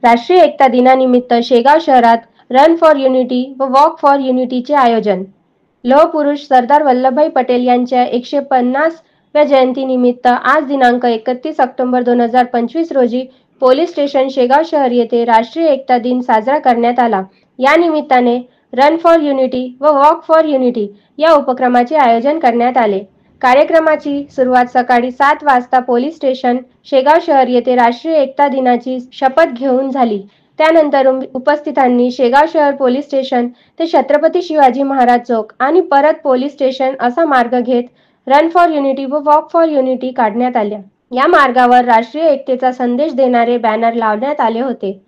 राष्ट्रीय एकता दिनानिमित्त शेगाव शहरात रन फॉर युनिटी व वॉक फॉर युनिटीचे आयोजन. लोहपुरुष सरदार वल्लभभाई पटेल यांच्या 150व्या जयंतीनिमित्त आज दिनांक 31 ऑक्टोबर 2025 रोजी पोलीस स्टेशन शेगाव शहर येथे राष्ट्रीय एकता दिन साजरा करण्यात आला. या निमित्ताने रन फॉर युनिटी व वॉक फॉर युनिटी या उपक्रमाचे आयोजन करण्यात आले. कार्यक्रमाची सुरुवात सकाळी 7 वाजता पोलीस स्टेशन शेगाव शहर येथे राष्ट्रीय एकता दिनाची शपथ घेऊन झाली. त्यानंतर उपस्थितांनी शेगाव शहर पोलीस स्टेशन ते छत्रपती शिवाजी महाराज चौक आणि परत पोलीस स्टेशन असा मार्ग घेत रन फॉर युनिटी व वॉक फॉर युनिटी काढण्यात आल्या. या मार्गावर राष्ट्रीय एकतेचा संदेश देणारे बॅनर लावण्यात आले होते.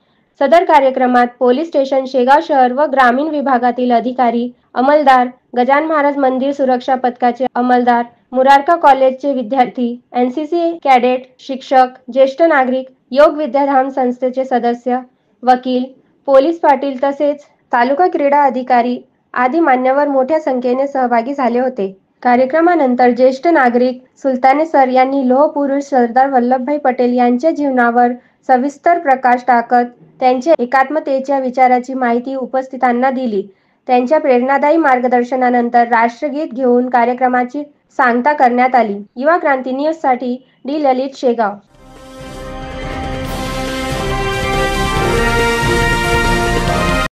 सदर कार्यक्रमात पोलीस स्टेशन शेगाव शहर व ग्रामीण विभागातील अधिकारी, अंमलदार, गजानन महाराज मंदिर सुरक्षा पथकाचे अंमलदार, मुरारका कॉलेजचे विद्यार्थी, एनसीसी कॅडेट, शिक्षक, ज्येष्ठ नागरिक, योग विद्याधाम संस्थेचे सदस्य, वकील, पोलीस पाटील तसेच तालुका क्रीडा अधिकारी आदी मान्यवर मोठ्या संख्येने सहभागी झाले होते. कार्यक्रमानंतर ज्येष्ठ नागरिक सुलताने सर यांनी लोहपुरुष सरदार वल्लभभाई पटेल यांच्या जीवनावर सविस्तर प्रकाश टाकत त्यांच्या एकात्मतेच्या विचाराची माहिती उपस्थितांना दिली. त्यांच्या प्रेरणादायी मार्गदर्शनानंतर राष्ट्रगीत घेऊन कार्यक्रमाची सांगता करण्यात आली. युवा क्रांती न्यूजसाठी डी. ललित, शेगाव.